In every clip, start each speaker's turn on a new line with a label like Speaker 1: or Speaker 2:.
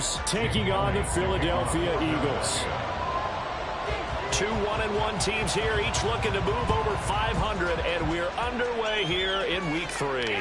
Speaker 1: Raiders taking on the Philadelphia Eagles. Two 1-1 teams here, each looking to move over 500, and we're underway here in Week 3.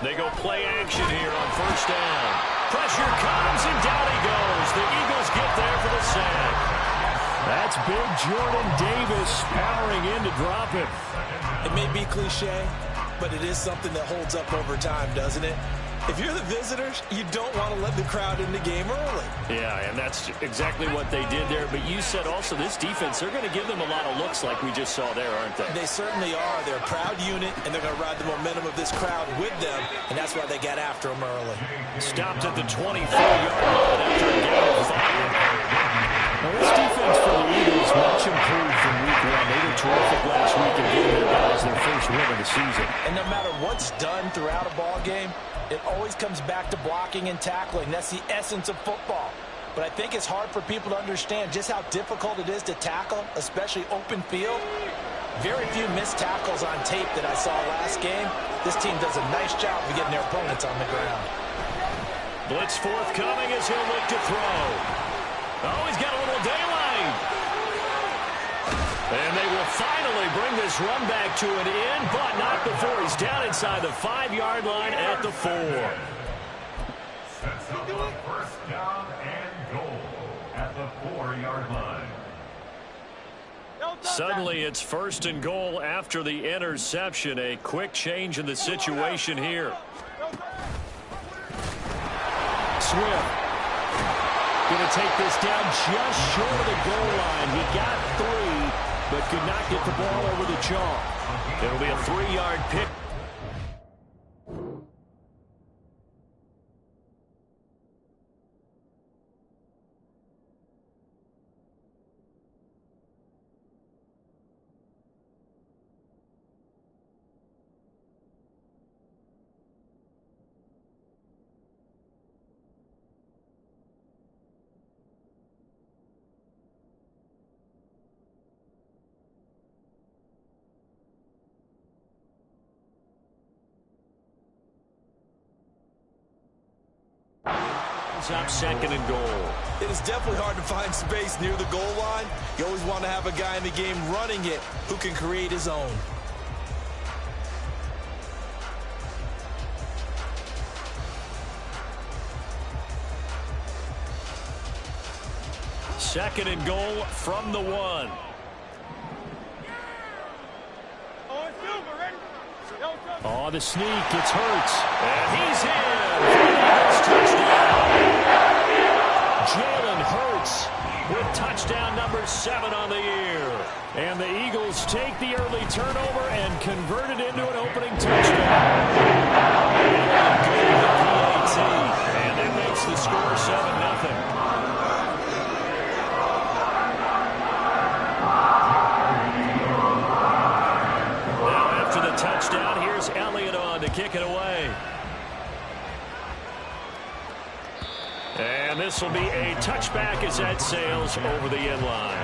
Speaker 1: They go play action here on first down. Pressure comes, and down he goes. The Eagles get there for the sack. That's big Jordan Davis powering in to drop it.
Speaker 2: It may be cliche, but it is something that holds up over time, doesn't it? If you're the visitors, you don't want to let the crowd in the game early.
Speaker 1: Yeah, and that's exactly what they did there. But you said also this defense, they're going to give them a lot of looks like we just saw there, aren't they?
Speaker 2: They certainly are. They're a proud unit, and they're going to ride the momentum of this crowd with them, and that's why they got after them early.
Speaker 1: Stopped at the 24-yard line after a gain of 5. Now, this defense for the Eagles much improved from Week 1. They were terrific last week in getting their guys their first win of the season.
Speaker 2: And no matter what's done throughout a ball game, it always comes back to blocking and tackling. That's the essence of football. But I think it's hard for people to understand just how difficult it is to tackle, especially open field. Very few missed tackles on tape that I saw last game. This team does a nice job of getting their opponents on the ground.
Speaker 1: Blitz forthcoming as he'll look to throw. Oh, he's got a little daylight. And they will finally bring this run back to an end, but not before he's down inside the 5-yard line at the 4.
Speaker 3: Sets up a first down and goal at the 4-yard line.
Speaker 1: Suddenly it's first and goal after the interception. A quick change in the situation here. Swift going to take this down just short of the goal line. He got 3, but could not get the ball over the chalk. It'll be a 3-yard pick. Up 2nd and goal.
Speaker 2: It is definitely hard to find space near the goal line. You always want to have a guy in the game running it who can create his own.
Speaker 1: Second and goal from the 1. Oh, the sneak. It's Hurts. And he's in. Touchdown. Jalen Hurts with touchdown number 7 on the year. And the Eagles take the early turnover and convert it into an opening touchdown. And that makes the score 7-0. Touchdown. Here's Elliott on to kick it away. And this will be a touchback as that sails over the end line.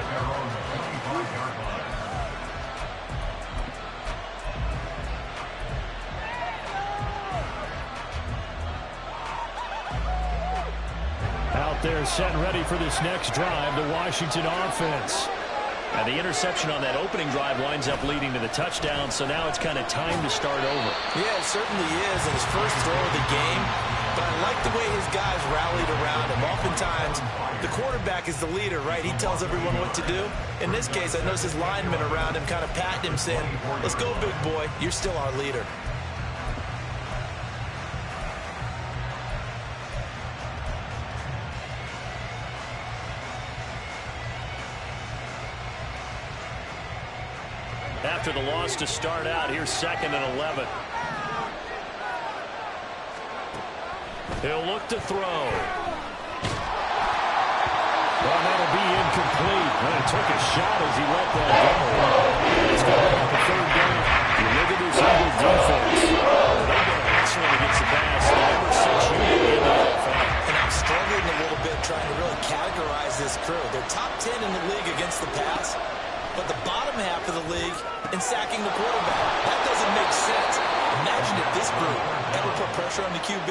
Speaker 1: Out there set and ready for this next drive, the Washington offense. And the interception on that opening drive winds up leading to the touchdown, so now it's kind of time to start over.
Speaker 2: Yeah, it certainly is, and his first throw of the game. But I like the way his guys rallied around him. Oftentimes, the quarterback is the leader, right? He tells everyone what to do. In this case, I noticed his linemen around him kind of patting him, saying, "Let's go, big boy. You're still our leader."
Speaker 1: after the loss to start out. Here's 2nd and 11. He'll look to throw. Well, that'll be incomplete. Well, he took a shot as he let that go. It's going to bring up a 3rd down. You look at this Eagle defense. They've been excellent against the pass. The number 6 unit in the NFL.
Speaker 2: And I'm struggling a little bit trying to really categorize this crew. They're top 10 in the league against the pass, but the bottom half of the league in sacking the quarterback. That doesn't make sense. Imagine if this group ever put pressure on the QB,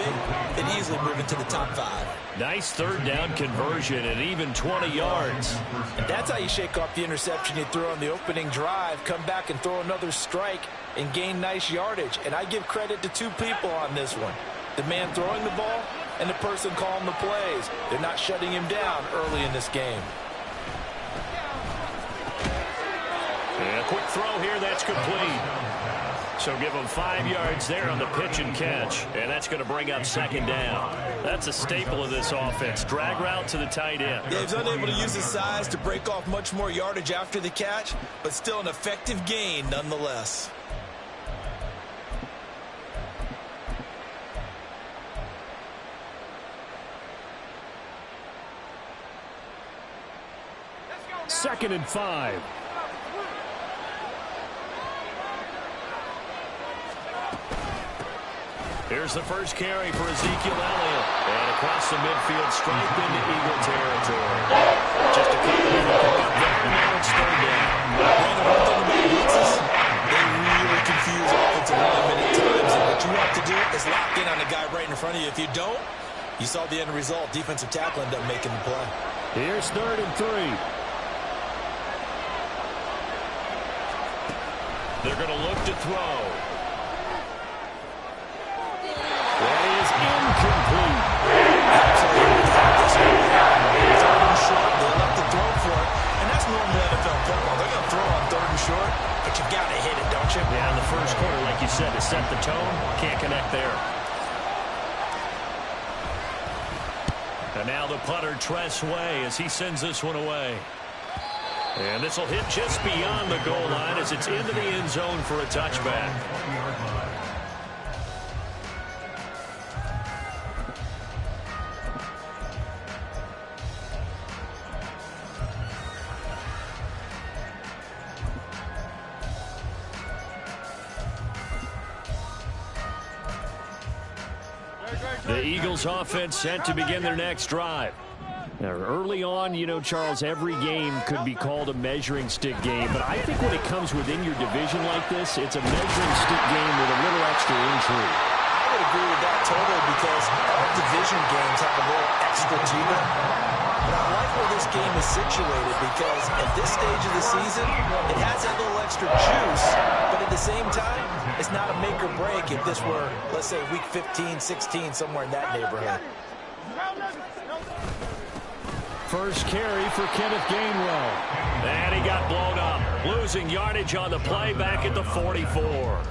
Speaker 2: they'd easily move into the top 5.
Speaker 1: Nice 3rd down conversion and even 20 yards.
Speaker 2: And that's how you shake off the interception you threw on the opening drive, come back and throw another strike and gain nice yardage. And I give credit to 2 people on this one. The man throwing the ball and the person calling the plays. They're not shutting him down early in this game.
Speaker 1: And a quick throw here, that's complete. So give him 5 yards there on the pitch and catch. And that's going to bring up 2nd down. That's a staple of this offense. Drag route to the tight end.
Speaker 2: Yeah, he's unable to use his size to break off much more yardage after the catch, but still an effective gain nonetheless.
Speaker 1: Second and 5. Here's the first carry for Ezekiel Elliott. And across the midfield, stripe into Eagle territory. Just a couple of the pick up there, and now it's 3rd down. They really confuse offensive linemen at times, and what you have to do is lock in on the guy right in front of you. If you don't, you saw the end result. Defensive tackle ended up making the play. Here's 3rd and 3. They're going to look to throw. That is incomplete.
Speaker 2: Absolutely. Third and short, they'll have to throw for it. And that's normal NFL football. They're going to throw on 3rd and short, but you've got to hit it, don't you?
Speaker 1: Yeah, in the first quarter, like you said, to set the tone, can't connect there. And now the punter, Tress Way, as he sends this one away. And this will hit just beyond the goal line as it's into the end zone for a touchback. The Eagles offense set to begin their next drive. Now, early on, you know, Charles, every game could be called a measuring stick game. But I think when it comes within your division like this, it's a measuring stick game with a little extra intrigue.
Speaker 2: I would agree with that totally because all division games have a little extra to them. But I like where this game is situated because at this stage of the season, it has that little extra juice. But at the same time, it's not a make or break if this were, let's say, week 15, 16, somewhere in that neighborhood.
Speaker 1: First carry for Kenneth Gainwell. And he got blown up. Losing yardage on the play back at the 44.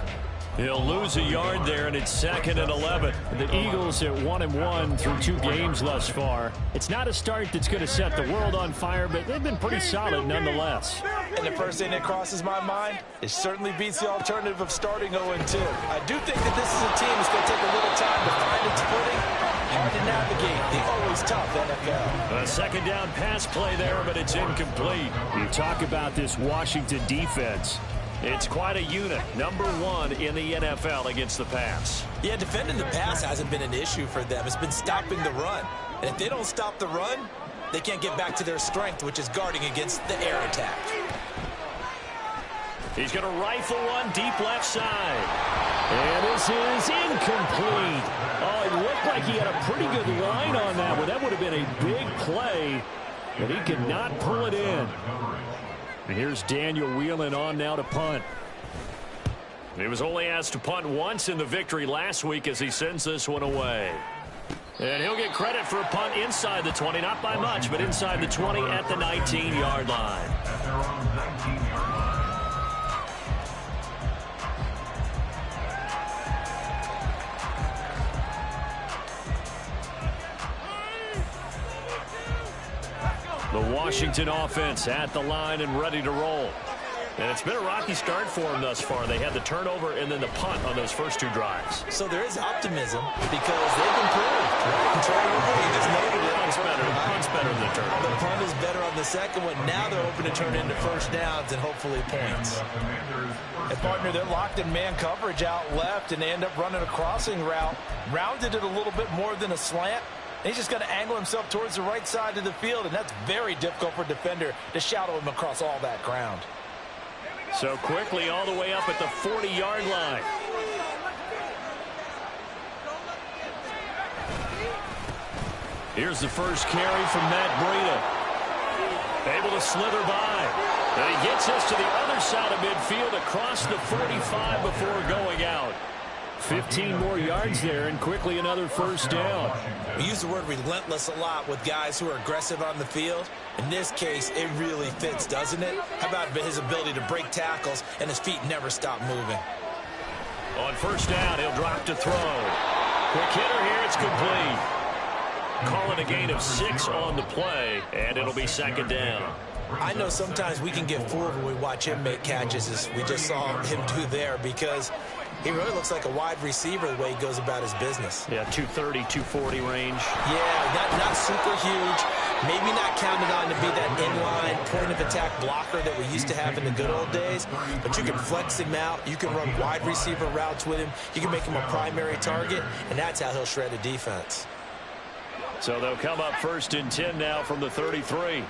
Speaker 1: He'll lose a yard there, and it's 2nd and 11. The Eagles at 1-1 through 2 games thus far. It's not a start that's going to set the world on fire, but they've been pretty solid nonetheless.
Speaker 2: And the first thing that crosses my mind, it certainly beats the alternative of starting 0-2. I do think that this is a team that's going to take a little time to find its footing. Hard to navigate the always tough NFL.
Speaker 1: A 2nd down pass play there, but it's incomplete. You talk about this Washington defense. It's quite a unit. Number 1 in the NFL against the pass.
Speaker 2: Yeah, defending the pass hasn't been an issue for them. It's been stopping the run. And if they don't stop the run, they can't get back to their strength, which is guarding against the air attack.
Speaker 1: He's going to rifle one deep left side. And this is incomplete. Oh, it looked like he had a pretty good line on that one. That would have been a big play, but he could not pull it in. And here's Daniel Whelan on now to punt. He was only asked to punt once in the victory last week as he sends this one away. And he'll get credit for a punt inside the 20, not by much, but inside the 20 at the 19-yard line. The Washington offense at the line and ready to roll. And it's been a rocky start for them thus far. They had the turnover and then the punt on those first 2 drives.
Speaker 2: So there is optimism because they've improved. Right? Turnover, you just noted it.
Speaker 1: Punt's better than the turnover.
Speaker 2: The punt is better on the second one. Now they're hoping to turn into first downs and hopefully points. And partner, they're locked in man coverage out left, and they end up running a crossing route. Rounded it a little bit more than a slant. He's just going to angle himself towards the right side of the field, and that's very difficult for a defender to shadow him across all that ground.
Speaker 1: So quickly all the way up at the 40-yard line. Here's the first carry from Matt Breida. Able to slither by. And he gets us to the other side of midfield across the 45 before going out. 15 more yards there, and quickly another first down.
Speaker 2: We use the word relentless a lot with guys who are aggressive on the field. In this case, it really fits, doesn't it? How about his ability to break tackles and his feet never stop moving?
Speaker 1: On first down, he'll drop to throw. Quick hitter here, it's complete. Call it a gain of 6 on the play, and it'll be second down.
Speaker 2: I know sometimes we can get fooled when we watch him make catches, as we just saw him do there, because he really looks like a wide receiver the way he goes about his business.
Speaker 1: Yeah, 230, 240 range.
Speaker 2: Yeah, not super huge. Maybe not counted on to be that inline point-of-attack blocker that we used to have in the good old days. But you can flex him out. You can run wide receiver routes with him. You can make him a primary target, and that's how he'll shred a defense.
Speaker 1: So they'll come up first and 10 now from the 33.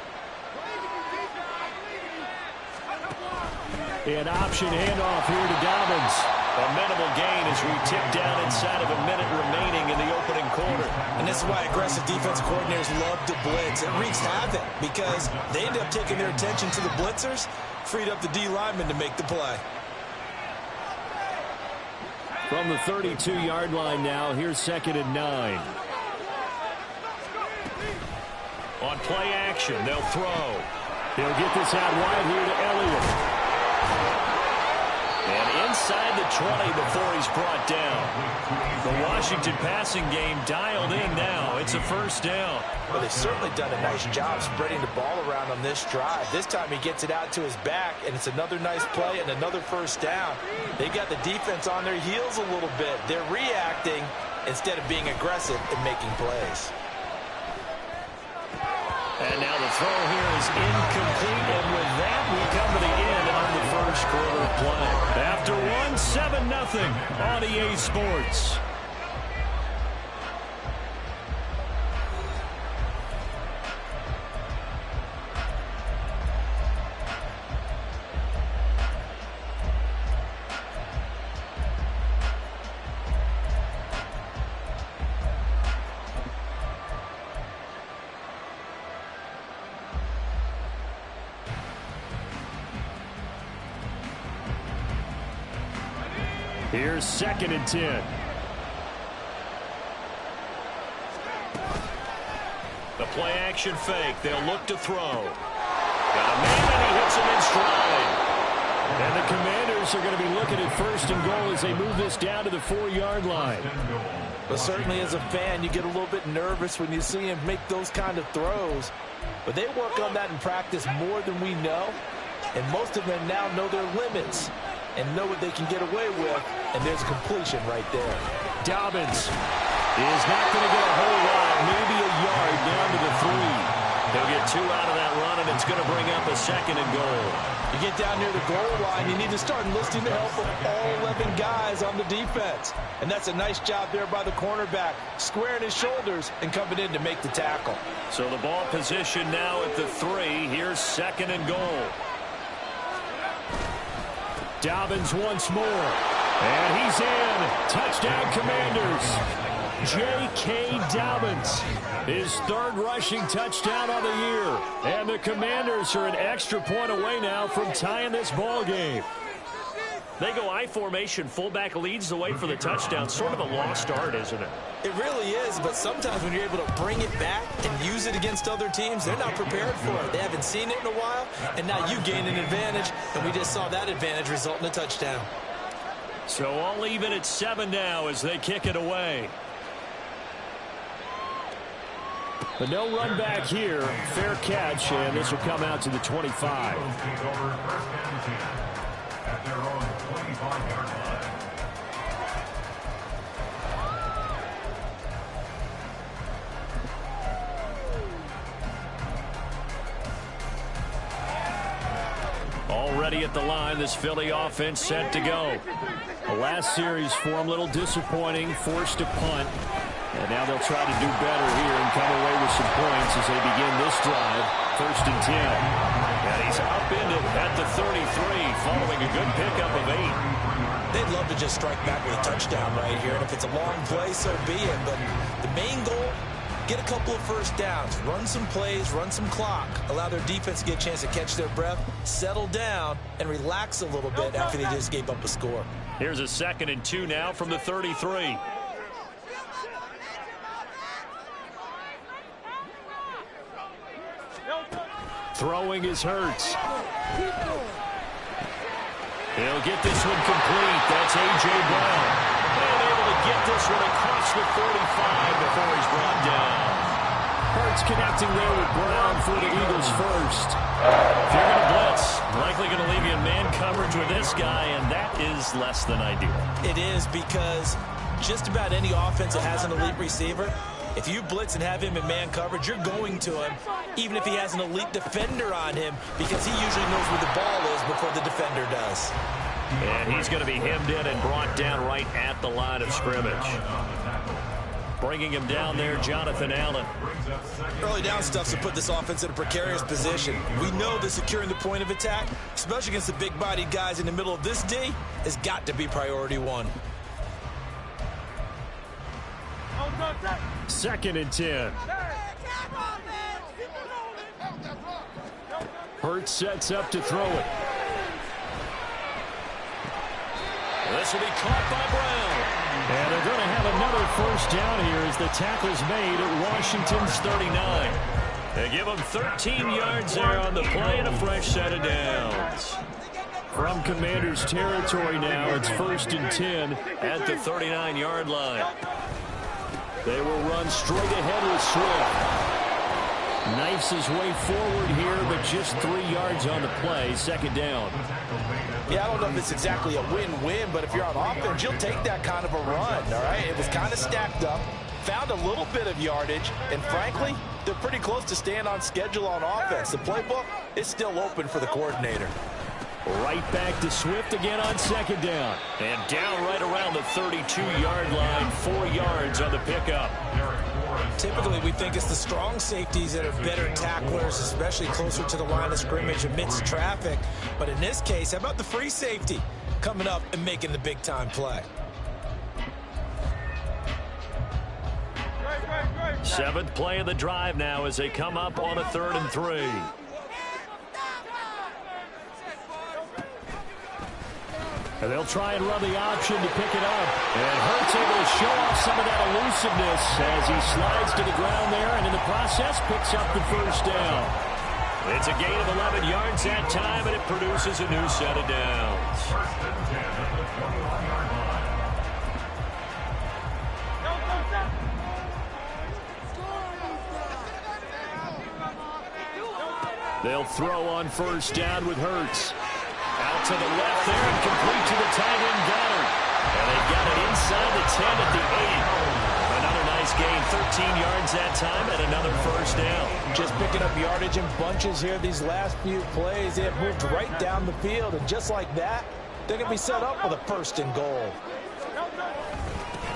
Speaker 1: An option handoff here to Dobbins. A minimal gain as we tip down inside of a minute remaining in the opening quarter.
Speaker 2: And this is why aggressive defensive coordinators love to blitz. It wreaks havoc because they end up taking their attention to the blitzers, freed up the D lineman to make the play.
Speaker 1: From the 32-yard line now, here's second and 9. On play action, they'll throw. They'll get this out wide here to Elliott. And inside the 20 before he's brought down. The Washington passing game dialed in now. It's a first down.
Speaker 2: Well, they've certainly done a nice job spreading the ball around on this drive. This time he gets it out to his back, and it's another nice play and another first down. They've got the defense on their heels a little bit. They're reacting instead of being aggressive and making plays.
Speaker 1: And now the throw here is incomplete, and with that we come to the end of the first quarter of play. After one, 7-0 on EA Sports. Here's second and 10. The play action fake. They'll look to throw. Got a man, and he hits him in stride. And the Commanders are going to be looking at first and goal as they move this down to the 4-yard line.
Speaker 2: But certainly as a fan, you get a little bit nervous when you see him make those kind of throws. But they work on that in practice more than we know. And most of them now know their limits and know what they can get away with, and there's a completion right there.
Speaker 1: Dobbins is not going to get a whole lot, maybe a yard down to the 3. They'll get 2 out of that run, and it's going to bring up a second and goal.
Speaker 2: You get down near the goal line, you need to start enlisting the help of all 11 guys on the defense. And that's a nice job there by the cornerback, squaring his shoulders and coming in to make the tackle.
Speaker 1: So the ball position now at the 3. Here's second and goal. Dobbins once more. And he's in. Touchdown, Commanders. J.K. Dobbins. His 3rd rushing touchdown on the year. And the Commanders are an extra point away now from tying this ball game. They go I formation. Fullback leads the way for the touchdown. Sort of a lost art, isn't it?
Speaker 2: It really is, but sometimes when you're able to bring it back and use it against other teams, they're not prepared for it. They haven't seen it in a while, and now you gain an advantage, and we just saw that advantage result in a touchdown.
Speaker 1: So all even at 7 now as they kick it away. But no run back here. Fair catch, and this will come out to the 25.
Speaker 3: At their own 25-yard line.
Speaker 1: Already at the line, this Philly offense set to go. The last series for them, a little disappointing, forced to punt. And now they'll try to do better here and come away with some points as they begin this drive. 1st and 10. And he's up in it at the 33, following a good pickup of 8.
Speaker 2: They'd love to just strike back with a touchdown right here. And if it's a long play, so be it. But the main goal, get a couple of first downs, run some plays, run some clock, allow their defense to get a chance to catch their breath, settle down, and relax a little bit after they just gave up a score.
Speaker 1: Here's a 2nd and 2 now from the 33. Throwing is Hurts. He'll get this one complete. That's A.J. Brown. And able to get this one across the 45 before he's brought down. Hurts connecting there with Brown for the Eagles first. If you're going to blitz, likely going to leave you in man coverage with this guy, and that is less than ideal.
Speaker 2: It is, because just about any offense that has an elite receiver, if you blitz and have him in man coverage, you're going to him, even if he has an elite defender on him, because he usually knows where the ball is before the defender does.
Speaker 1: And he's going to be hemmed in and brought down right at the line of scrimmage. Bringing him down there, Jonathan Allen.
Speaker 2: Early down stuff to put this offense in a precarious position. We know that securing the point of attack, especially against the big-bodied guys in the middle of this D, has got to be priority one.
Speaker 1: 2nd and 10. Hurts sets up to throw it. This will be caught by Brown. And they're going to have another first down here as the tackle's made at Washington's 39. They give them 13 yards there on the play and a fresh set of downs. From Commanders territory now, it's 1st and 10 at the 39-yard line. They will run straight ahead with Swift. Knifes his way forward here, but just 3 yards on the play. 2nd down.
Speaker 2: Yeah, I don't know if it's exactly a win-win, but if you're on offense, you'll take that kind of a run, all right? It was kind of stacked up, found a little bit of yardage, and frankly, they're pretty close to staying on schedule on offense. The playbook is still open for the coordinator.
Speaker 1: Right back to Swift again on 2nd down. And down right around the 32-yard line, 4 yards on the pickup.
Speaker 2: Typically, we think it's the strong safeties that are better tacklers, especially closer to the line of scrimmage amidst traffic. But in this case, how about the free safety coming up and making the big-time play?
Speaker 1: 7th play of the drive now as they come up on a 3rd and 3. And they'll try and run the option to pick it up. And Hurts able to show off some of that elusiveness as he slides to the ground there, and in the process picks up the first down. It's a gain of 11 yards that time, and it produces a new set of downs. They'll throw on 1st down with Hurts. Out to the left there and complete to the tight end Goddard. And they've got it inside the 10 at the 8. Another nice gain, 13 yards that time, and another first down.
Speaker 2: Just picking up yardage in bunches here these last few plays. They have moved right down the field, and just like that, they're going to be set up with a 1st and goal.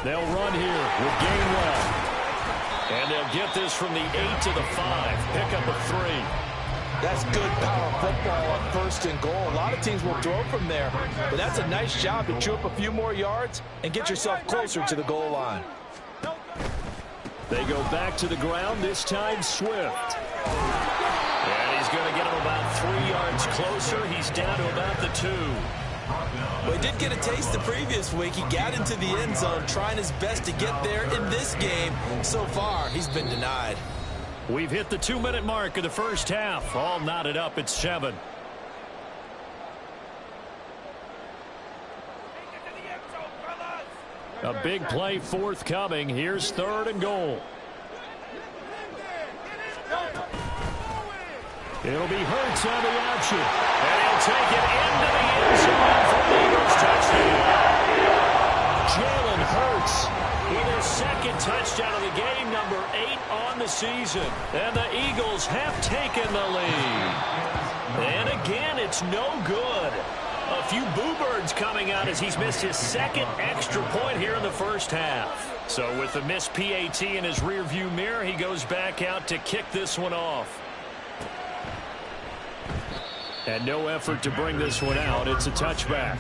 Speaker 1: They'll run here with Gainwell. And they'll get this from the 8 to the 5. Pick up a 3.
Speaker 2: That's good power football on 1st and goal. A lot of teams will throw from there, but that's a nice job to chew up a few more yards and get yourself closer to the goal line.
Speaker 1: They go back to the ground, this time Swift. And he's going to get him about 3 yards closer. He's down to about the 2.
Speaker 2: Well, he did get a taste the previous week. He got into the end zone trying his best to get there in this game. So far, he's been denied.
Speaker 1: We've hit the 2-minute mark of the first half. All knotted up at 7. A big play forthcoming. Here's 3rd and goal. It'll be Hurts on the option. And he'll take it into the end zone for the Eagles touchdown. Jalen Hurts with his second touchdown of the game, number 8 on the season. And the Eagles have taken the lead. And again, it's no good. A few boo birds coming out as he's missed his second extra point here in the first half. So with the missed PAT in his rearview mirror, he goes back out to kick this one off. And no effort to bring this one out. It's a touchback.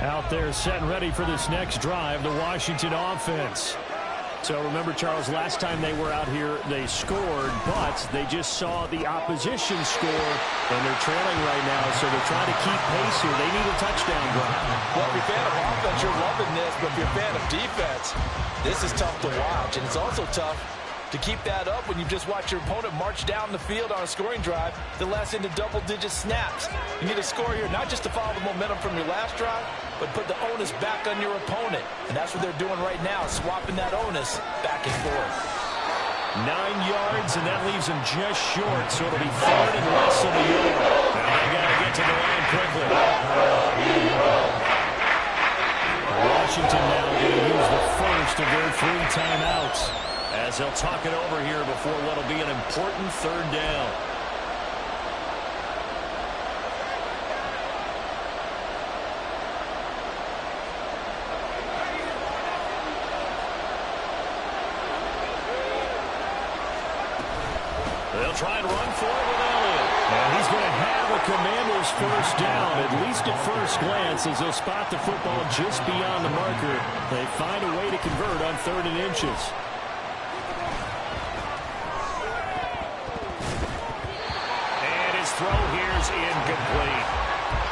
Speaker 1: Out there set and ready for this next drive, the Washington offense. So remember, Charles, last time they were out here, they scored, but they just saw the opposition score, and they're trailing right now, so they're trying to keep pace here. They need a touchdown drive.
Speaker 2: Well, if you're a fan of offense, you're loving this, but if you're a fan of defense, this is tough to watch, and it's also tough to keep that up when you just watch your opponent march down the field on a scoring drive that lasts into double-digit snaps. You need a score here, not just to follow the momentum from your last drive, but put the onus back on your opponent. And that's what they're doing right now, swapping that onus back and forth.
Speaker 1: 9 yards, and that leaves them just short, so it'll be 3rd and less than a yard. Now they got to get to the line quickly. Washington now going to use the first of their 3 timeouts, as they'll talk it over here before what will be an important 3rd down. They'll try and run for it with Elliott. And he's going to have a Commander's first down, at least at first glance, as they'll spot the football just beyond the marker. They find a way to convert on 3rd and inches. Throw here's incomplete.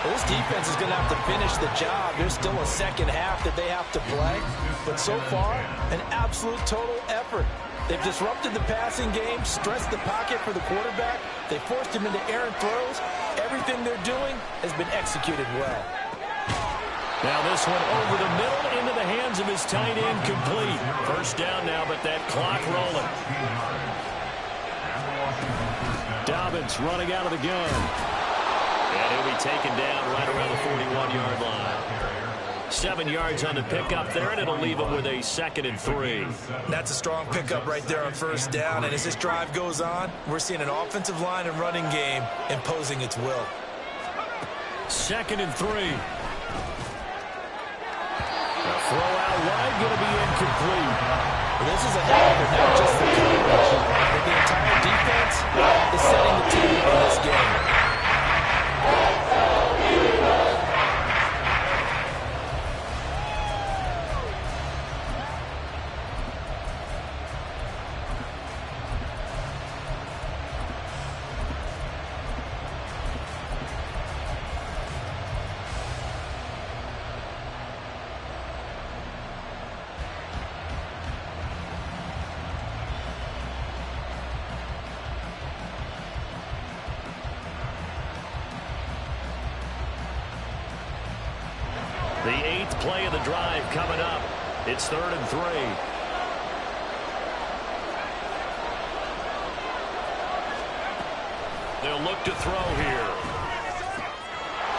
Speaker 2: Well, this defense is going to have to finish the job. There's still a second half that they have to play. But so far, an absolute total effort. They've disrupted the passing game, stressed the pocket for the quarterback. They forced him into errant throws. Everything they're doing has been executed well.
Speaker 1: Now this one over the middle into the hands of his tight end, complete. First down now, but that clock rolling. Dobbins running out of the gun. And he'll be taken down right around the 41-yard line. 7 yards on the pickup there, and it'll leave him with a 2nd and 3.
Speaker 2: That's a strong pickup right there on first down. And as this drive goes on, we're seeing an offensive line and running game imposing its will.
Speaker 1: 2nd and 3. The throw out wide going to be incomplete.
Speaker 2: Well, this is a hell of not just the coverage, but the entire defense is setting the table in this game.
Speaker 1: The 8th play of the drive coming up. It's 3rd and 3. They'll look to throw here.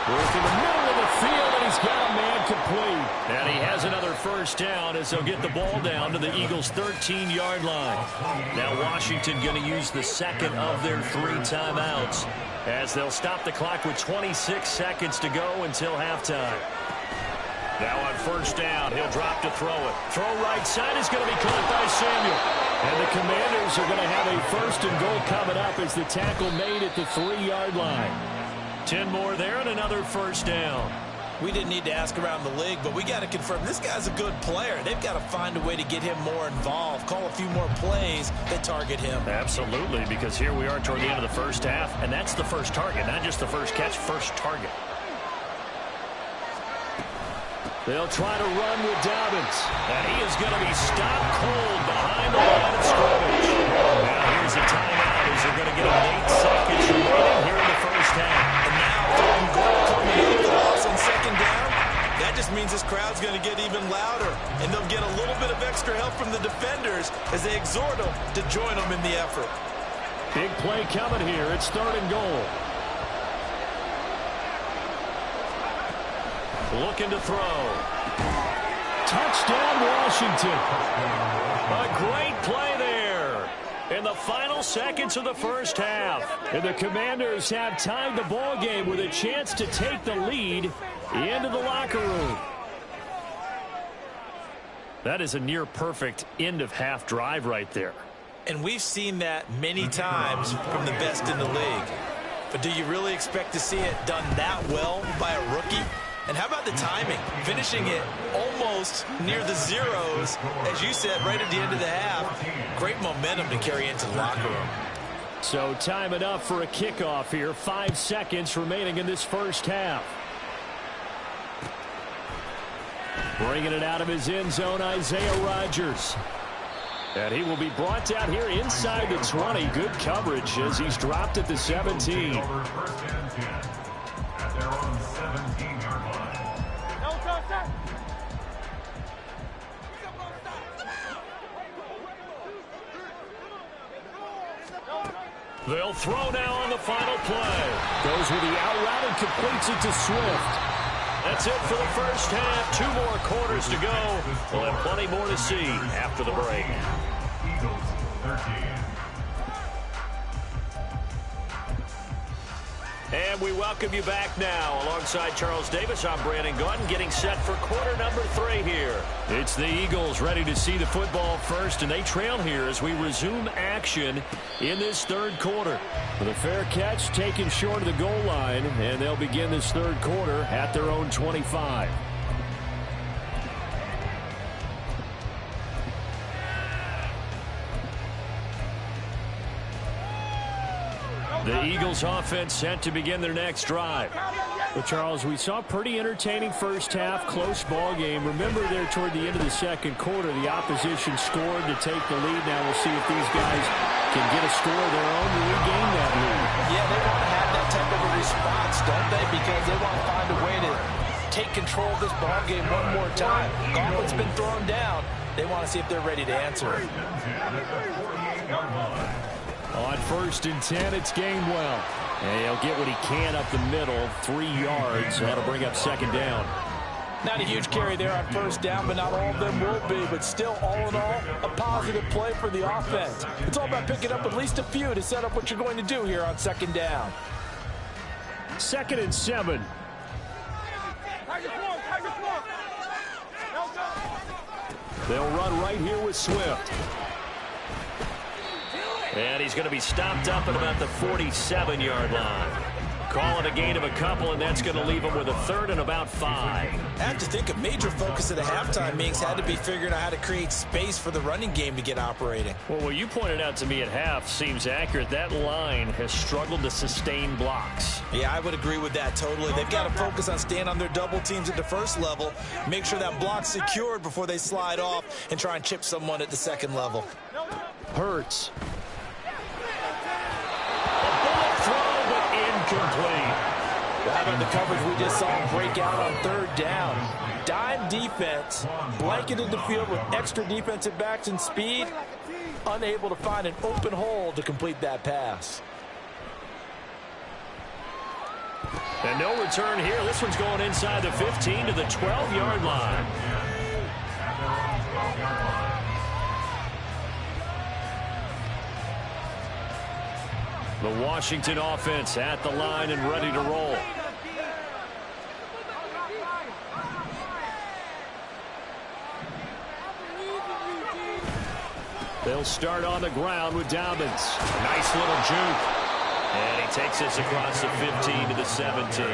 Speaker 1: Work in the middle of the field, and he's got a man complete. And he has another first down as they'll get the ball down to the Eagles' 13-yard line. Now Washington going to use the 2nd of their 3 timeouts, as they'll stop the clock with 26 seconds to go until halftime. Now on first down, he'll drop to throw it. Throw right side is going to be caught by Samuel. And the Commanders are going to have a 1st and goal coming up as the tackle made at the 3-yard line. 10 more there and another first down.
Speaker 2: We didn't need to ask around the league, but we got to confirm this guy's a good player. They've got to find a way to get him more involved, call a few more plays that target him.
Speaker 1: Absolutely, because here we are toward the end of the first half, and that's the first target, not just the first catch, first target. They'll try to run with Dobbins. And he is going to be stopped cold behind the line of scrimmage. Now here's a timeout as they're going to get 8 seconds remaining here in the first half.
Speaker 2: And now 3rd and goal coming up. The loss on 2nd down. That implore them to join them in the effort.
Speaker 1: Big play coming here. It's 3rd and goal. Looking to throw. Touchdown, Washington. A great play there in the final seconds of the first half. And the Commanders have tied the ball game with a chance to take the lead into the locker room. That is a near-perfect end-of-half drive right there.
Speaker 2: And we've seen that many times from the best in the league. But do you really expect to see it done that well by a rookie? And how about the timing? Finishing it almost near the zeros, as you said, right at the end of the half. Great momentum to carry into the locker room.
Speaker 1: So time enough for a kickoff here. 5 seconds remaining in this first half. Bringing it out of his end zone, Isaiah Rodgers. And he will be brought down here inside the 20. Good coverage as he's dropped at the 17.
Speaker 3: Over 1st and 10 at their own 17-yard line.
Speaker 1: They'll throw now on the final play. Goes with the out route and completes it to Swift. That's it for the first half. 2 more quarters to go. We'll have plenty more to see after the break.
Speaker 3: Eagles 13.
Speaker 1: And we welcome you back now. Alongside Charles Davis, I'm Brandon Gaudin, getting set for quarter number 3 here. It's the Eagles ready to see the football first, and they trail here as we resume action in this 3rd quarter. With a fair catch taken short of the goal line, and they'll begin this 3rd quarter at their own 25. The Eagles offense set to begin their next drive. Well, Charles, we saw a pretty entertaining first half, close ball game. Remember there toward the end of the 2nd quarter, the opposition scored to take the lead. Now we'll see if these guys can get a score of their own to regain that lead.
Speaker 2: Yeah, they want to have that type of a response, don't they? Because they want to find a way to take control of this ball game one more time. Gauntlet's been thrown down. They want to see if they're ready to answer it.
Speaker 1: On 1st and 10, it's Gainwell. And he'll get what he can up the middle, 3 yards. That'll bring up 2nd down.
Speaker 2: Not a huge carry there on 1st down, but not all of them will be. But still, all in all, a positive play for the offense. It's all about picking up at least a few to set up what you're going to do here on 2nd down.
Speaker 1: 2nd and 7. They'll run right here with Swift. And he's going to be stopped up at about the 47-yard line. Call it a gain of a couple, and that's going to leave him with a 3rd and about 5.
Speaker 2: I have to think a major focus at the halftime meetings had to be figuring out how to create space for the running game to get operating.
Speaker 1: Well, what you pointed out to me at half seems accurate. That line has struggled to sustain blocks.
Speaker 2: Yeah, I would agree with that totally. They've got to focus on staying on their double teams at the 1st level, make sure that block's secured before they slide off and try and chip someone at the 2nd level.
Speaker 1: Hurts. Incomplete.
Speaker 2: How about the coverage we just saw break out on 3rd down? Dime defense, blanketed the field with extra defensive backs and speed, unable to find an open hole to complete that pass.
Speaker 1: And no return here. This one's going inside the 15 to the 12-yard line. The Washington offense at the line and ready to roll. They'll start on the ground with Dobbins. Nice little juke. And he takes us across the 15 to the 17.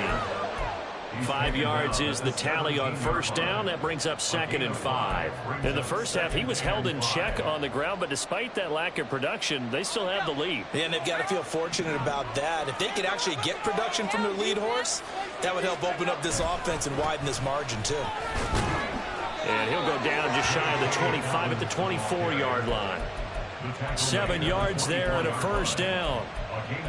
Speaker 1: 5 yards is the tally on 1st down. That brings up 2nd and 5. In the first half, he was held in check on the ground, but despite that lack of production, they still have the lead.
Speaker 2: Yeah, and they've got to feel fortunate about that. If they could actually get production from their lead horse, that would help open up this offense and widen this margin, too.
Speaker 1: And he'll go down just shy of the 25 at the 24-yard line. 7 yards there and a 1st down.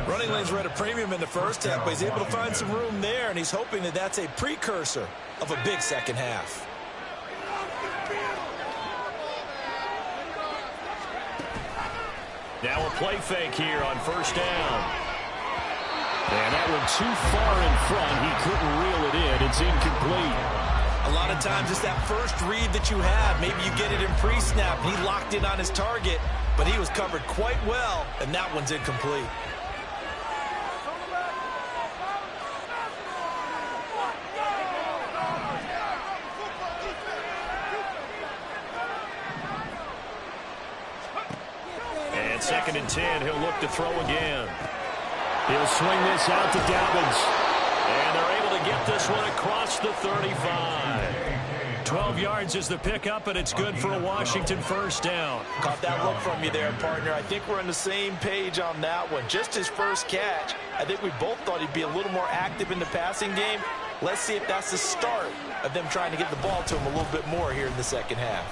Speaker 2: Running lanes were at a premium in the first half, but he's able to find some room there, and he's hoping that that's a precursor of a big 2nd half.
Speaker 1: Now a play fake here on first down. And that one too far in front. He couldn't reel it in. It's incomplete.
Speaker 2: A lot of times it's that first read that you have. Maybe you get it in pre-snap. He locked in on his target, but he was covered quite well, and that one's incomplete.
Speaker 1: And 2nd and 10, he'll look to throw again. He'll swing this out to Dobbins. And they're able to get this one across the 35. 12 yards is the pickup, and it's good for a Washington first down.
Speaker 2: Caught that look from you there, partner. I think we're on the same page on that one. Just his first catch. I think we both thought he'd be a little more active in the passing game. Let's see if that's the start of them trying to get the ball to him a little bit more here in the second half.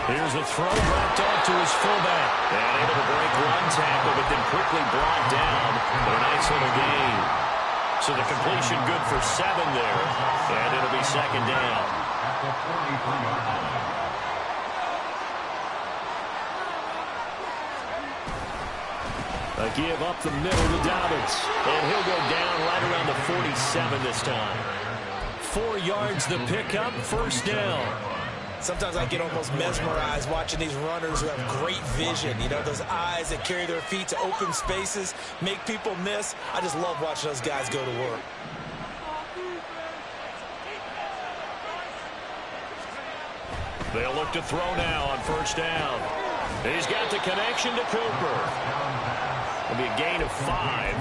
Speaker 1: Here's a throw dropped off to his fullback. And able to break one tackle, but then quickly brought down for a nice little gain. So the completion good for 7 there. And it'll be 2nd down. A give up the middle to Dobbins. And he'll go down right around the 47 this time. 4 yards the pickup, first down.
Speaker 2: Sometimes I get almost mesmerized watching these runners who have great vision. You know, those eyes that carry their feet to open spaces, make people miss. I just love watching those guys go to work.
Speaker 1: They'll look to throw now on first down. He's got the connection to Cooper. It'll be a gain of 5,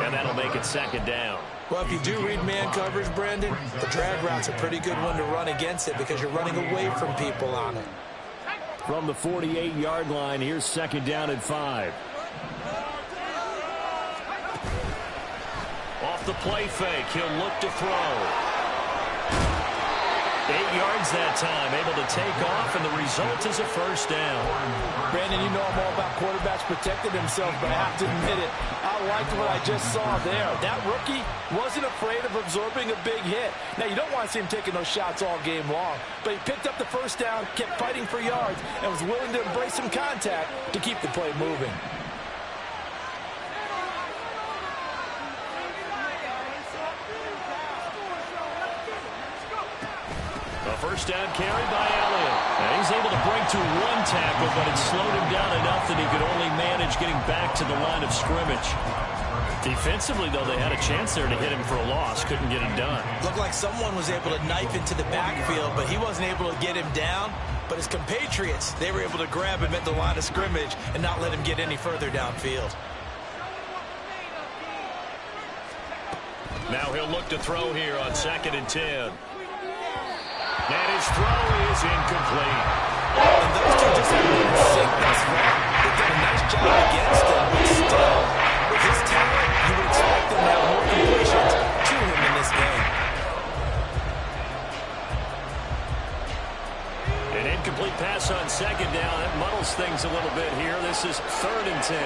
Speaker 1: and that'll make it 2nd down.
Speaker 2: Well, if you do read man coverage, Brandon, the drag route's a pretty good one to run against it because you're running away from people on it.
Speaker 1: From the 48-yard line, here's 2nd down and 5. Off the play fake, he'll look to throw. 8 yards that time, able to take off, and the result is a first down.
Speaker 2: Brandon, you know I'm all about quarterbacks protecting themselves, but I have to admit it. I liked what I just saw there. That rookie wasn't afraid of absorbing a big hit. Now, you don't want to see him taking those shots all game long, but he picked up the first down, kept fighting for yards, and was willing to embrace some contact to keep the play moving.
Speaker 1: First down carry by Elliott. And he's able to break through one tackle, but it slowed him down enough that he could only manage getting back to the line of scrimmage. Defensively, though, they had a chance there to hit him for a loss. Couldn't get it done.
Speaker 2: Looked like someone was able to knife into the backfield, but he wasn't able to get him down. But his compatriots, they were able to grab him at the line of scrimmage and not let him get any further downfield.
Speaker 1: Now he'll look to throw here on 2nd and 10. And his throw is incomplete.
Speaker 2: And those two just have been in sync thus far. They've done a nice job against him, but still, with his talent, you would expect them to have more completions to him in this game.
Speaker 1: An incomplete pass on 2nd down. That muddles things a little bit here. This is 3rd and 10.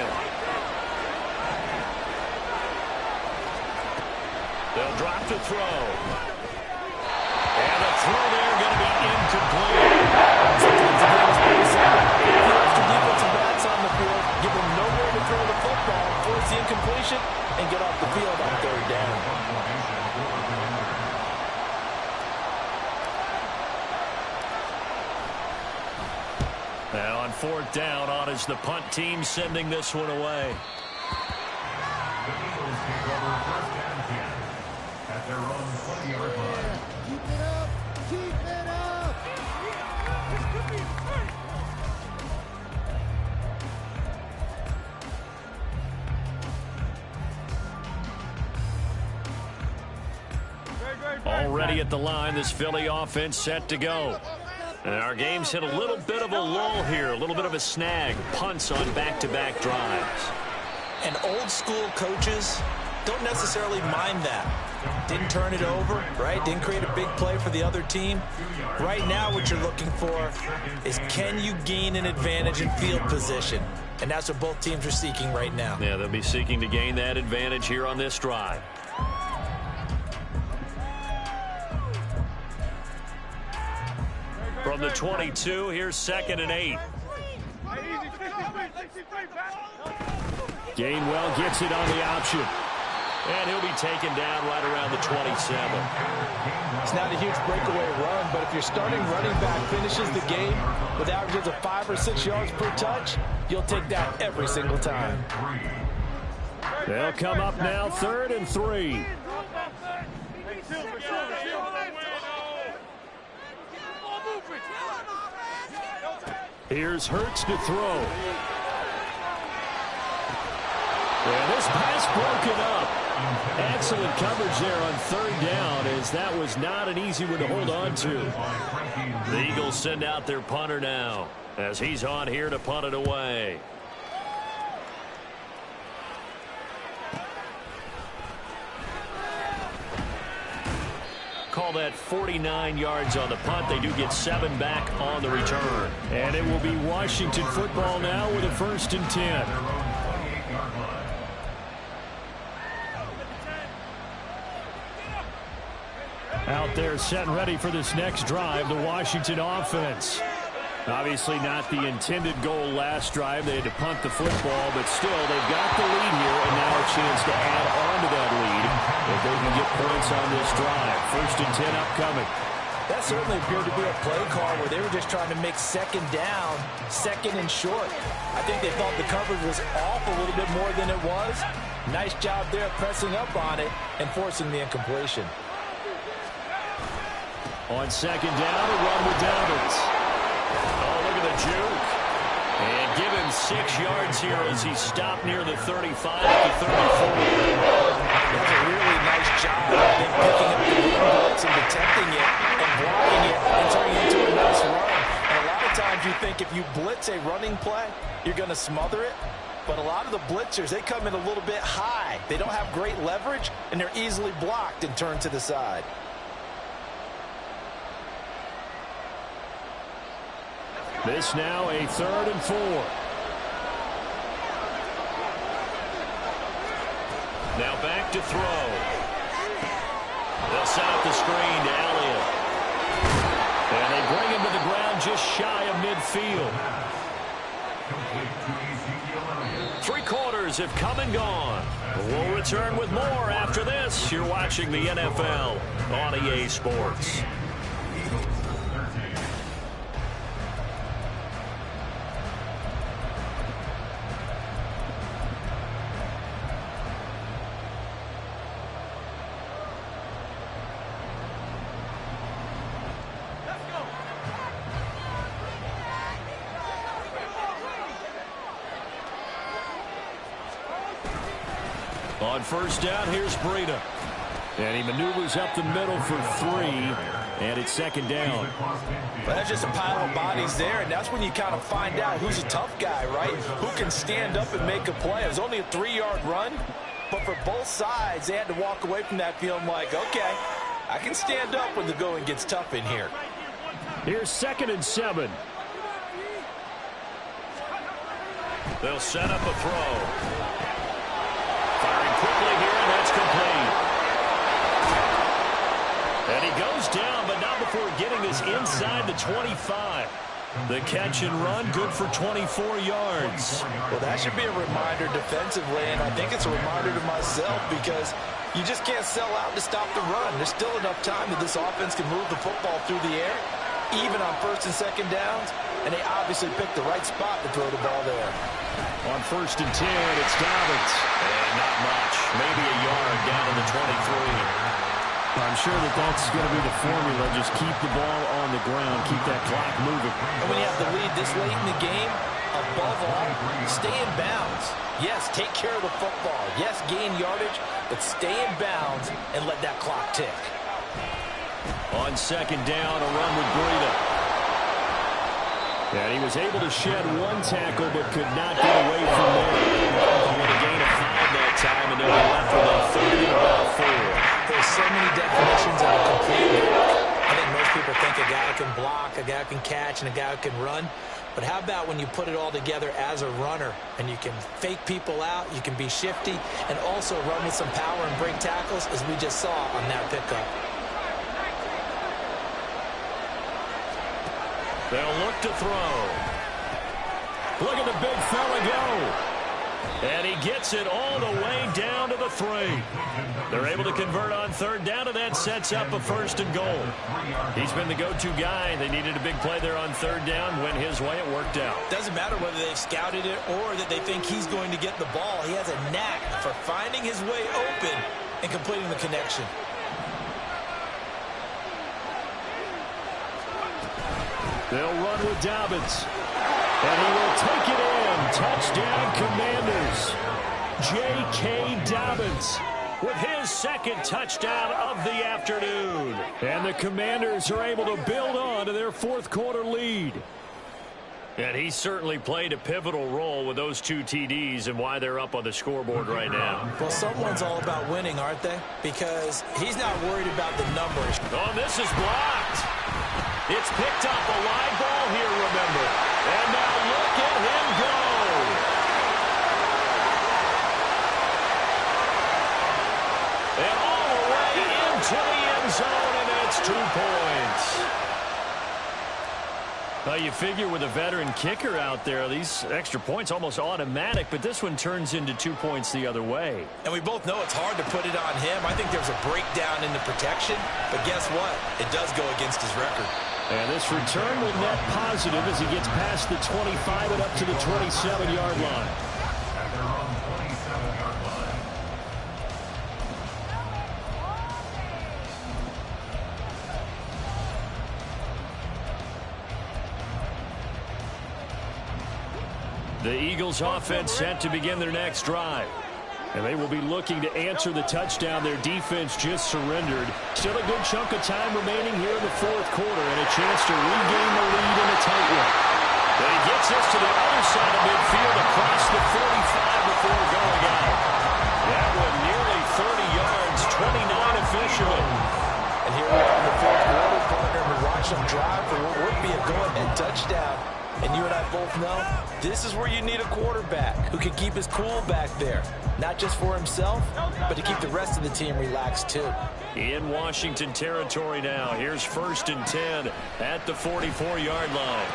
Speaker 1: They'll drop to throw. And the throw there going to be incomplete.
Speaker 2: Sometimes the game is pretty simple. The extra defensive backs on the field, give them nowhere to throw the football, force the incompletion, and get off the field on 3rd down.
Speaker 1: Now on 4th down, on is the punt team sending this one away.
Speaker 3: The Eagles take over 1st and 10 at their own 20-yard line.
Speaker 4: Keep it up! Keep it up!
Speaker 1: Already at the line, this Philly offense set to go. And our game's hit a little bit of a lull here, a little bit of a snag. Punts on back-to-back drives.
Speaker 2: And old school coaches don't necessarily mind that. Didn't turn it over, right? Didn't create a big play for the other team. Right now what you're looking for is, can you gain an advantage in field position? And that's what both teams are seeking right now.
Speaker 1: Yeah, they'll be seeking to gain that advantage here on this drive. From the 22, here's 2nd and 8. Gainwell gets it on the option. And he'll be taken down right around the 27.
Speaker 2: It's not a huge breakaway run, but if your starting running back finishes the game with averages of 5 or 6 yards per touch, you'll take that every single time.
Speaker 1: They'll come up now 3rd and 3. Here's Hurts to throw. And this pass broken up. Excellent coverage there on 3rd down, as that was not an easy one to hold on to. The Eagles send out their punter now, as he's on here to punt it away. Call that 49 yards on the punt. They do get 7 back on the return. And it will be Washington football now with a 1st and 10. Out there set and ready for this next drive, the Washington offense. Obviously not the intended goal last drive. They had to punt the football, but still they've got the lead here and now a chance to add on to that lead if they can get points on this drive. 1st and 10 upcoming.
Speaker 2: That certainly appeared to be a play call where they were just trying to make 2nd down, 2nd and short. I think they thought the coverage was off a little bit more than it was. Nice job there pressing up on it and forcing the incompletion.
Speaker 1: On 2nd down, a run with Dobbins. Oh, look at the juke. And give him 6 yards here as he stopped near the 35 at the 34.
Speaker 2: That's a really nice job of picking up the blitz and detecting it and blocking it and turning it into a nice run. And a lot of times you think if you blitz a running play, you're going to smother it. But a lot of the blitzers, they come in a little bit high. They don't have great leverage, and they're easily blocked and turned to the side.
Speaker 1: This now a 3rd and 4. Now back to throw. They'll set up the screen to Elliott. And they bring him to the ground just shy of midfield. 3 quarters have come and gone. We'll return with more after this. You're watching the NFL on EA Sports. On 1st down, here's Breida. And he maneuvers up the middle for 3, and it's 2nd down.
Speaker 2: But that's just a pile of bodies there, and that's when you kind of find out who's a tough guy, right? Who can stand up and make a play. It was only a 3-yard run, but for both sides, they had to walk away from that feeling like, okay, I can stand up when the going gets tough in here.
Speaker 1: Here's 2nd and 7. They'll set up a throw. Firing quickly here, and that's complete. And he goes down, but not before getting this inside the 25. The catch and run, good for 24 yards.
Speaker 2: Well, that should be a reminder defensively, and I think it's a reminder to myself because you just can't sell out to stop the run. There's still enough time that this offense can move the football through the air, even on 1st and 2nd downs, and they obviously picked the right spot to throw the ball there.
Speaker 1: On 1st and 10, it's Dobbins. And not much. Maybe a yard down to the 23. I'm sure that's going to be the formula. Just keep the ball on the ground. Keep that clock moving.
Speaker 2: And when you have the lead this late in the game, above all, stay in bounds. Yes, take care of the football. Yes, gain yardage, but stay in bounds and let that clock tick.
Speaker 1: On 2nd down, a run with Breida. And he was able to shed 1 tackle, but could not get away from there. With a gain of 5 that time, and they'll be left with a 3rd and about 4.
Speaker 2: There's so many definitions of a complete block. I think most people think a guy can block, a guy can catch, and a guy can run. But how about when you put it all together as a runner, and you can fake people out, you can be shifty, and also run with some power and break tackles, as we just saw on that pickup. They'll look to throw.
Speaker 1: Look at the big fella go. And he gets it all the way down to the 3. They're able to convert on third down, and that sets up a 1st and goal. He's been the go-to guy. They needed a big play there on third down. Went his way. It worked out.
Speaker 2: Doesn't matter whether they've scouted it or that they think he's going to get the ball. He has a knack for finding his way open and completing the connection.
Speaker 1: They'll run with Dobbins. And he will take it in. Touchdown, Commanders. J.K. Dobbins with his 2nd touchdown of the afternoon. And the Commanders are able to build on to their 4th quarter lead. And he certainly played a pivotal role with those 2 TDs and why they're up on the scoreboard right now.
Speaker 2: Well, someone's all about winning, aren't they? Because he's not worried about the numbers.
Speaker 1: Oh, this is blocked. It's picked up, a live ball here, remember. And now look at him go. And all the way into the end zone, and it's 2 points. Well, you figure with a veteran kicker out there, these extra points almost automatic, but this one turns into 2 points the other way.
Speaker 2: And we both know it's hard to put it on him. I think there's a breakdown in the protection, but guess what? It does go against his record.
Speaker 1: And this return will net positive as he gets past the 25 and up to the 27-yard line.
Speaker 3: At their own 27-yard line.
Speaker 1: The Eagles offense set to begin their next drive. And they will be looking to answer the touchdown their defense just surrendered. Still a good chunk of time remaining here in the 4th quarter and a chance to regain the lead in a tight one. But he gets this to the other side of midfield across the 45 before going out. That one nearly 30 yards, 29 officially.
Speaker 2: And here we are in the 4th quarter, partner, and we're watching them drive for what would be a go-ahead touchdown. And you and I both know this is where you need a quarterback who can keep his cool back there. Not just for himself, but to keep the rest of the team relaxed too.
Speaker 1: In Washington territory now. Here's 1st and 10 at the 44-yard line.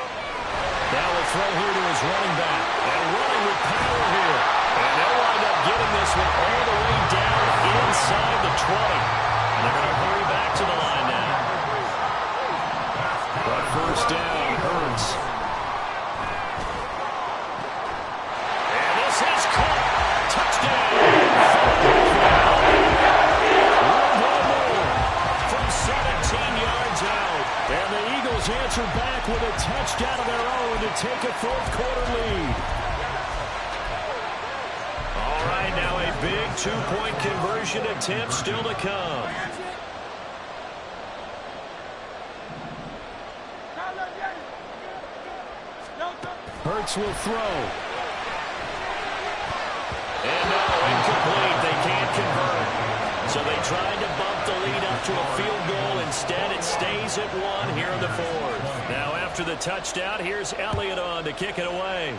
Speaker 1: Now a throw here to his running back. And running with power here. And they'll wind up getting this one all the way down inside the 20. And they're going to hurry back to the line now. But 1st down, Hurts. And this is caught. Touchdown. From 17 yards out. And the Eagles answer back with a touchdown of their own to take a 4th quarter lead. All right, now a big 2-point conversion attempt still to come. Hurts will throw. And no, incomplete. They can't convert. So they tried to bump the lead up to a field goal. Instead, it stays at 1 here in the 4th. Now after the touchdown, here's Elliott on to kick it away.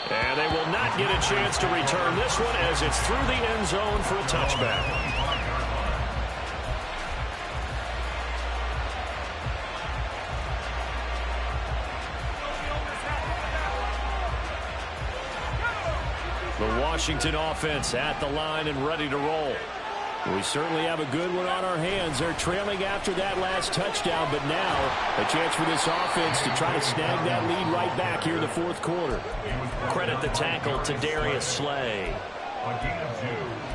Speaker 1: And they will not get a chance to return this one as it's through the end zone for a touchback. The Washington offense at the line and ready to roll. We certainly have a good one on our hands. They're trailing after that last touchdown, but now a chance for this offense to try to snag that lead right back here in the 4th quarter. Credit the tackle to Darius Slay.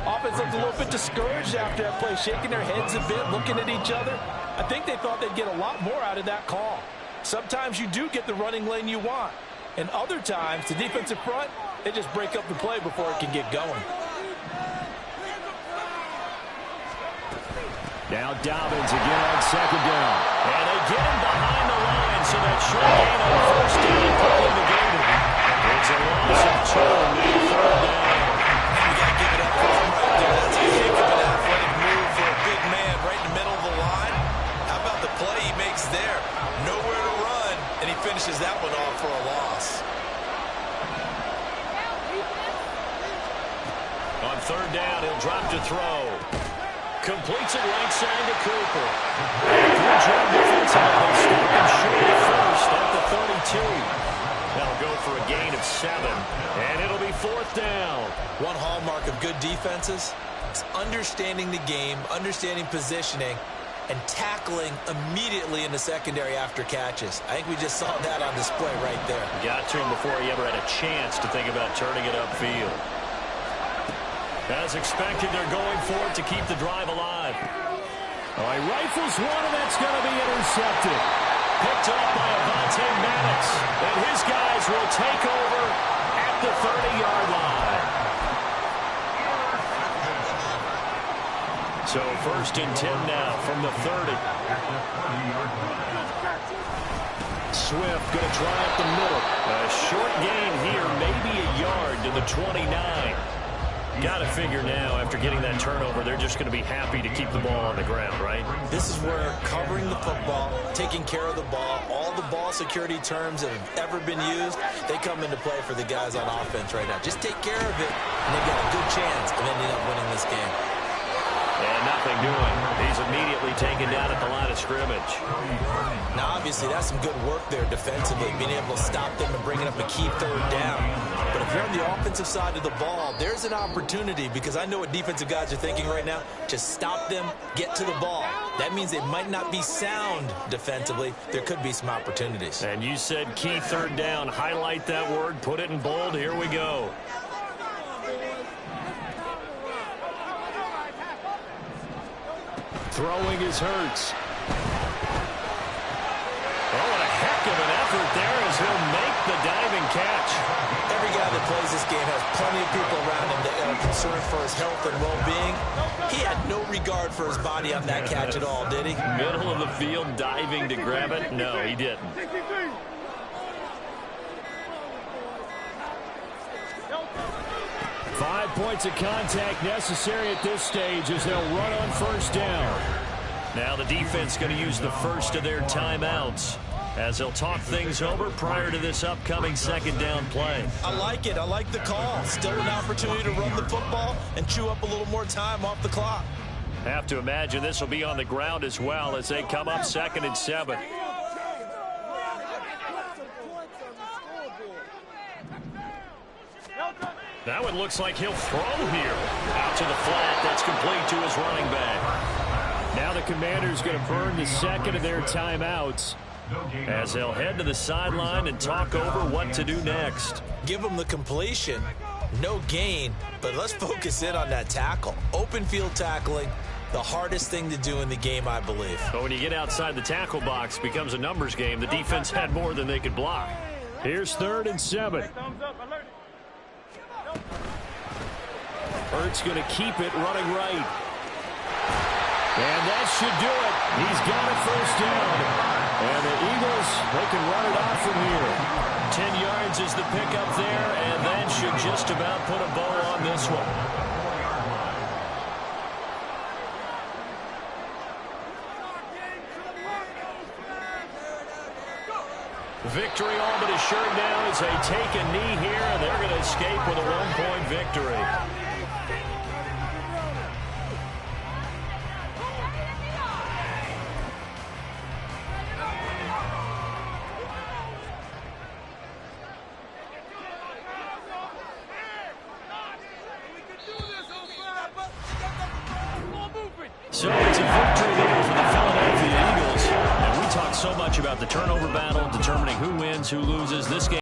Speaker 2: Offense looked a little bit discouraged after that play, shaking their heads a bit, looking at each other. I think they thought they'd get a lot more out of that call. Sometimes you do get the running lane you want, and other times the defensive front, they just break up the play before it can get going.
Speaker 1: Now Dobbins again on 2nd down. And they get him behind the line, so that short gain on 1st down quickly negated. It's a loss of 2 on 3rd down.
Speaker 2: You got to give it up for him right there. That's a heck of an athletic move for a big man right in the middle of the line. How about the play he makes there? Nowhere to run, and he finishes that one off for a loss.
Speaker 1: On 3rd down, he'll drop to throw. completes it right side to Cooper. Good job defensively. They stop him short at first at the 32. They'll go for a gain of 7, and it'll be 4th down.
Speaker 2: One hallmark of good defenses is understanding the game, understanding positioning, and tackling immediately in the secondary after catches. I think we just saw that on display right there.
Speaker 1: Got to him before he ever had a chance to think about turning it upfield. As expected, they're going for it to keep the drive alive. Oh, he rifles one, and that's going to be intercepted. Picked up by Avonte Maddox, and his guys will take over at the 30-yard line. So 1st and 10 now from the 30. Swift going to try up the middle. A short gain here, maybe a yard to the 29. Got to figure now, after getting that turnover, they're just going to be happy to keep the ball on the ground, right?
Speaker 2: This is where covering the football, taking care of the ball, all the ball security terms that have ever been used, they come into play for the guys on offense right now. Just take care of it, and they've got a good chance of ending up winning this game.
Speaker 1: And nothing doing. He's immediately taken down at the line of scrimmage.
Speaker 2: Now, obviously, that's some good work there defensively, being able to stop them and bringing up a key 3rd down. But if you're on the offensive side of the ball, there's an opportunity, because I know what defensive guys are thinking right now. Just stop them, get to the ball. That means they might not be sound defensively. There could be some opportunities.
Speaker 1: And you said key 3rd down. Highlight that word. Put it in bold. Here we go. Throwing is Hurts. Oh, what a heck of an effort there as he'll make the diving catch.
Speaker 2: Every guy that plays this game has plenty of people around him that are concerned for his health and well-being. He had no regard for his body on that catch at all, did he?
Speaker 1: Middle of the field diving to grab it? No, he didn't. 5 points of contact necessary at this stage as they'll run on 1st down. Now the defense going to use the first of their timeouts as they'll talk things over prior to this upcoming 2nd down play.
Speaker 2: I like it. I like the call. Still an opportunity to run the football and chew up a little more time off the clock.
Speaker 1: Have to imagine this will be on the ground as well as they come up 2nd and 7. That one looks like he'll throw here. Out to the flat. That's complete to his running back. Now the Commanders going to burn the 2nd of their timeouts as they'll head to the sideline and talk over what to do next.
Speaker 2: Give them the completion. No gain, but let's focus in on that tackle. Open field tackling, the hardest thing to do in the game, I believe.
Speaker 1: But when you get outside the tackle box, it becomes a numbers game. The defense had more than they could block. Here's 3rd and 7. Hurts going to keep it running right. And that should do it. He's got a 1st down. And the Eagles, they can run it off from here. 10 yards is the pickup there, and that should just about put a bow on this one. Victory all but assured now as they take a knee here, and they're going to escape with a 1-point victory. So it's a victory there for the Philadelphia Eagles. And we talk so much about the turnover battle, determining who wins, who loses. This game